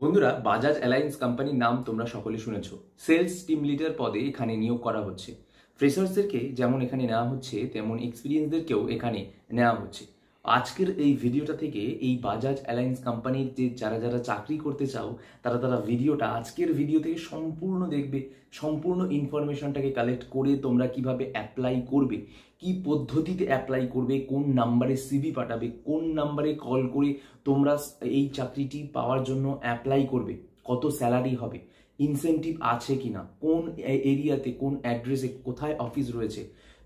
বন্ধুরা, বাজাজ অ্যালায়েন্স কোম্পানির নাম তোমরা সকলে শুনেছো। সেলস টিম লিডার পদে এখানে নিয়োগ করা হচ্ছে। ফ্রেশার্সদেরকে যেমন এখানে নেওয়া হচ্ছে, তেমন এক্সপিরিয়েন্সদেরকেও এখানে নেওয়া হচ্ছে। আজকের এই ভিডিওটা থেকে এই বাজাজ অ্যালায়েন্স কোম্পানির যে যারা যারা চাকরি করতে চাও, তারা ভিডিওটা আজকের ভিডিও থেকে সম্পূর্ণ দেখবে। সম্পূর্ণ ইনফরমেশনটাকে কালেক্ট করে তোমরা কিভাবে অ্যাপ্লাই করবে, কি পদ্ধতিতে অ্যাপ্লাই করবে, কোন নাম্বারে সিভি পাঠাবে, কোন নাম্বারে কল করে তোমরা এই চাকরিটি পাওয়ার জন্য অ্যাপ্লাই করবে, কত স্যালারি হবে, ইনসেনটিভ আছে কিনা, কোন এরিয়াতে, কোন অ্যাড্রেসে, কোথায় অফিস রয়েছে,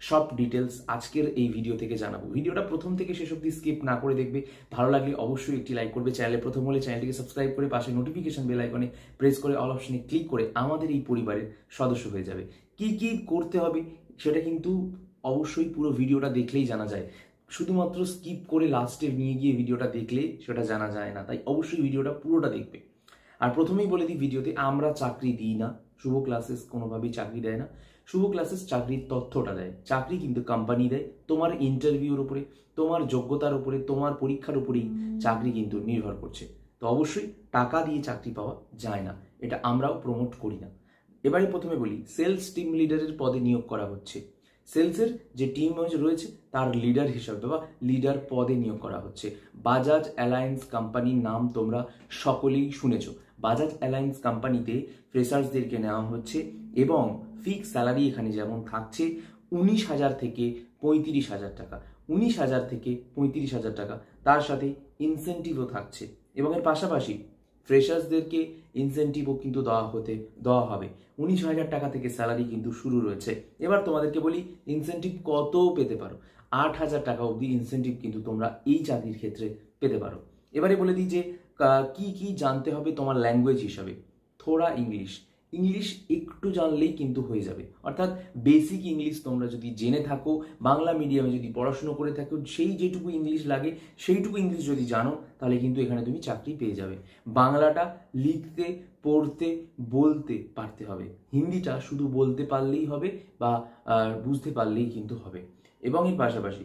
সব ডিটেলস আজকের এই ভিডিও থেকে জানাবো। ভিডিওটা প্রথম থেকে শেষ অবধি স্কিপ না করে দেখবে। ভালো লাগলে অবশ্যই একটি লাইক করবে। চ্যানেলে প্রথম হলে চ্যানেলটিকে সাবস্ক্রাইব করে পাশে নোটিফিকেশন বেল আইকনে প্রেস করে অল অপশনে ক্লিক করে আমাদের এই পরিবারের সদস্য হয়ে যাবে। কি কি করতে হবে সেটা কিন্তু অবশ্যই পুরো ভিডিওটা দেখলেই জানা যায়। শুধুমাত্র স্কিপ করে লাস্টে নিয়ে গিয়ে ভিডিওটা দেখলে সেটা জানা যায় না, তাই অবশ্যই ভিডিওটা পুরোটা দেখবে। আর প্রথমেই বলে দিই, ভিডিওতে আমরা চাকরি দিই না, শুভ ক্লাসেস কোনোভাবেই চাকরি দেয় না। শুভ ক্লাসেস চাকরির তথ্যটা দেয়, চাকরি কিন্তু কোম্পানি দেয়। তোমার ইন্টারভিউর উপরে, তোমার যোগ্যতার উপরে, তোমার পরীক্ষার উপরেই চাকরি কিন্তু নির্ভর করছে। তো অবশ্যই টাকা দিয়ে চাকরি পাওয়া যায় না, এটা আমরাও প্রমোট করি না। এবারে প্রথমে বলি, সেলস টিম লিডারের পদে নিয়োগ করা হচ্ছে। সেলসের যে টিম রয়েছে তার লিডার হিসাবে বা লিডার পদে নিয়োগ করা হচ্ছে। বাজাজ অ্যালায়েন্স কোম্পানির নাম তোমরা সকলেই শুনেছ। বাজাজ অ্যালায়েন্স কোম্পানিতে ফ্রেশার্সদেরকে নেওয়া হচ্ছে এবং ফিক্স স্যালারি এখানে যেমন থাকছে 19,000 থেকে 35,000 টাকা, 19,000 থেকে 35,000 টাকা, তার সাথে ইনসেন্টিভও থাকছে। এবং এর পাশাপাশি ফ্রেশার্সদেরকে ইনসেন্টিভও কিন্তু দেওয়া হবে। 19,000 টাকা থেকে স্যালারি কিন্তু শুরু রয়েছে। এবার তোমাদেরকে বলি ইনসেন্টিভ কত পেতে পারো। 8,000 টাকা অবধি ইনসেন্টিভ কিন্তু তোমরা এই চাকরির ক্ষেত্রে পেতে পারো। এবারে বলে দিই যে কি কি জানতে হবে তোমার ল্যাঙ্গুয়েজ হিসাবে। থোড়া ইংলিশ একটু জানলেই কিন্তু হয়ে যাবে, অর্থাৎ বেসিক ইংলিশ তোমরা যদি জেনে থাকো, বাংলা মিডিয়ামে যদি পড়াশুনো করে থাকো, সেই যেটুকু ইংলিশ লাগে সেইটুকু ইংলিশ যদি জানো, তাহলে কিন্তু এখানে তুমি চাকরি পেয়ে যাবে। বাংলাটা লিখতে, পড়তে, বলতে পারতে হবে। হিন্দিটা শুধু বলতে পারলেই হবে বা বুঝতে পারলেই কিন্তু হবে। এবং এর পাশাপাশি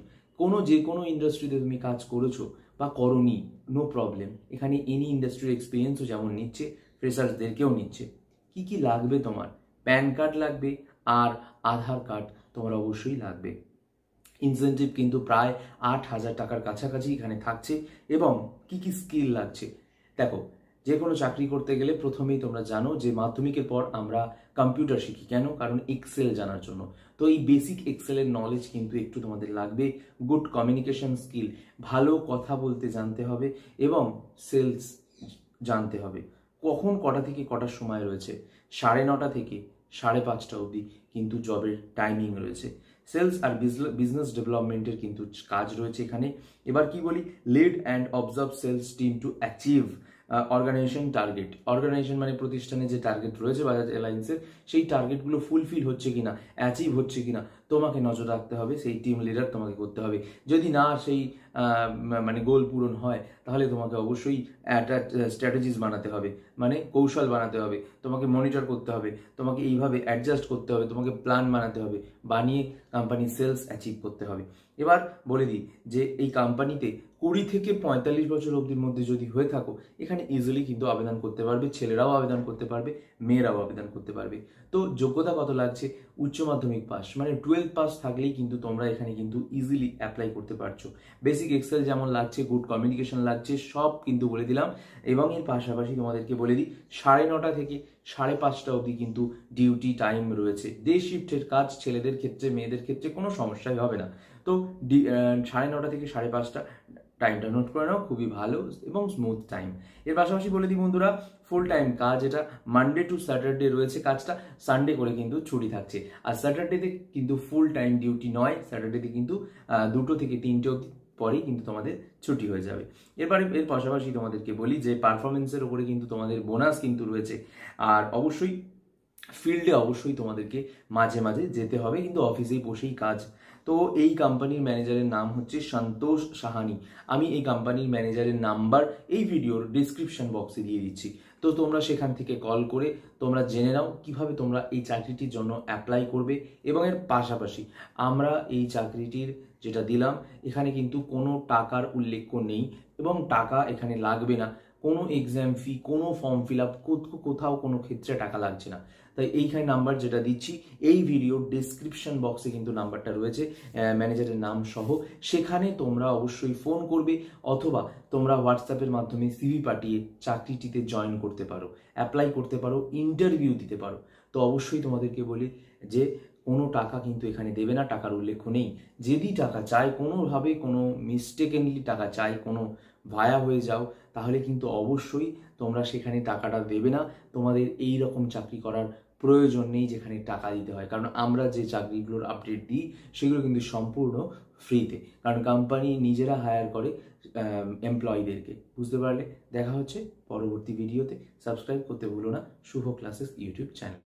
যে কোনো ইন্ডাস্ট্রিতে তুমি কাজ করেছো বা করোনি, নো প্রবলেম। এখানে এনি ইন্ডাস্ট্রির এক্সপিরিয়েন্সও যেমন নিচ্ছে, ফ্রেশার্সদেরকেও নিচ্ছে। কি কি লাগবে তোমার? প্যান কার্ড লাগবে আর আধার কার্ড তোমার অবশ্যই লাগবে। ইনসেন্টিভ কিন্তু প্রায় 8,000 টাকার কাছাকাছি এখানে থাকছে। এবং কি কি স্কিল লাগছে দেখো, যে কোনো চাকরি করতে গেলে প্রথমেই তোমরা জানো যে মাধ্যমিকের পর আমরা কম্পিউটার শিখি। কেন? কারণ এক্সেল জানার জন্য। তো এই বেসিক এক্সেলের নলেজ কিন্তু একটু তোমাদের লাগবে। গুড কমিউনিকেশন স্কিল, ভালো কথা বলতে জানতে হবে এবং সেলস জানতে হবে। কখন কটা থেকে কটার সময় রয়েছে? 9:30 থেকে 5:30 অবধি কিন্তু জবের টাইমিং রয়েছে। সেলস আর বিজনেস ডেভেলপমেন্টের কিন্তু কাজ রয়েছে এখানে। এবার কি বলি, lead and observe sales team to achieve organization target. Organization মানে প্রতিষ্ঠানে যে টার্গেট রয়েছে বাজাজ অ্যালায়েন্সের, সেই টার্গেটগুলো ফুলফিল হচ্ছে কিনা, অ্যাচিভ হচ্ছে কিনা তোমাকে নজর রাখতে হবে। সেই টিম লিডার তোমাকে করতে হবে। যদি না সেই মানে গোল পূরণ হয়, তাহলে তোমাকে অবশ্যই একটা স্ট্র্যাটেজিস বানাতে হবে, মানে কৌশল বানাতে হবে, তোমাকে মনিটর করতে হবে, তোমাকে এইভাবে অ্যাডজাস্ট করতে হবে, তোমাকে প্ল্যান বানাতে হবে, বানিয়ে কোম্পানির সেলস অ্যাচিভ করতে হবে। এবার বলে দিই যে এই কোম্পানিতে 20 থেকে 45 বছর অবধির মধ্যে যদি হয়ে থাকো, এখানে ইজিলি কিন্তু আবেদন করতে পারবে। ছেলেরাও আবেদন করতে পারবে, মেয়েরাও আবেদন করতে পারবে। তো যোগ্যতা কত লাগছে? উচ্চ মাধ্যমিক পাস, মানে 12 পাস থাকলেই কিন্তু তোমরা এখানে কিন্তু ইজিলি অ্যাপ্লাই করতে পারছো। বেসিক এক্সেল যেমন লাগছে, গুড কমিউনিকেশন লাগছে, সব কিন্তু বলে দিলাম। এবং এর পাশাপাশি তোমাদেরকে বলে দিই 9:30 থেকে 5:30 অবধি কিন্তু ডিউটি টাইম রয়েছে। ডে শিফটের কাজ ছেলেদের ক্ষেত্রে, মেয়েদের ক্ষেত্রে কোনো সমস্যাই হবে না। তো 9:30 থেকে 5:30 টাইমটা নোট করে নাও, খুবই ভালো এবং স্মুথ টাইম। এর পাশাপাশি বলে দিই বন্ধুরা, ফুল টাইম কাজ এটা। মানডে টু স্যাটারডে রয়েছে কাজটা, সানডে করে কিন্তু ছুটি থাকছে। আর স্যাটারডেতে কিন্তু ফুল টাইম ডিউটি নয়, স্যাটারডেতে কিন্তু 2টো থেকে 3টে অবধি পরেই কিন্তু তোমাদের ছুটি হয়ে যাবে। এর পাশাপাশি তোমাদেরকে বলি যে পারফরমেন্সের উপরে কিন্তু তোমাদের বোনাস কিন্তু রয়েছে। আর অবশ্যই ফিল্ডে অবশ্যই তোমাদেরকে মাঝে মাঝে যেতে হবে, কিন্তু অফিসেই বসেই কাজ। তো এই কোম্পানির ম্যানেজারের নাম হচ্ছে সন্তোষ সাহানি। আমি এই কোম্পানির ম্যানেজারের নাম্বার এই ভিডিওর ডিসক্রিপশন বক্সে দিয়ে দিচ্ছি। তো তোমরা সেখান থেকে কল করে তোমরা জেনে নাও কিভাবে তোমরা এই চাকরিটির জন্য অ্যাপ্লাই করবে। এবং এর পাশাপাশি আমরা এই চাকরিটির যেটা দিলাম, এখানে কিন্তু কোনো টাকার উল্লেখ নেই এবং টাকা এখানে লাগবে না। কোনো এক্সাম ফি, কোনো ফর্ম ফিল আপ, কোথাও কোনো ক্ষেত্রে টাকা লাগছে না। তাই এইখানে নাম্বার যেটা দিচ্ছি, এই ভিডিওর ডেসক্রিপশন বক্সে কিন্তু নাম্বারটা রয়েছে ম্যানেজারের নাম সহ। সেখানে তোমরা অবশ্যই ফোন করবে, অথবা তোমরা হোয়াটসঅ্যাপের মাধ্যমে সিভি পাঠিয়ে চাকরিটিতে জয়েন করতে পারো, অ্যাপ্লাই করতে পারো, ইন্টারভিউ দিতে পারো। তো অবশ্যই তোমাদেরকে বলি যে কোনো টাকা কিন্তু এখানে দেবে না, টাকার উল্লেখ নেই। যদি টাকা চায়, কোনোভাবে কোনো মিস্টেকেনলি টাকা চাই, কোনো ভায়া হয়ে যাও, তাহলে কিন্তু অবশ্যই তোমরা সেখানে টাকাটা দেবে না। তোমাদের এই রকম চাকরি করার প্রয়োজন নেই যেখানে টাকা দিতে হয়, কারণ আমরা যে চাকরিগুলোর আপডেট দিই সেগুলো কিন্তু সম্পূর্ণ ফ্রিতে, কারণ কোম্পানি নিজেরা হায়ার করে এমপ্লয়ীদেরকে। বুঝতে পারলে? দেখা হচ্ছে পরবর্তী ভিডিওতে। সাবস্ক্রাইব করতে ভুলো না শুভ ক্লাসেস ইউটিউব চ্যানেল।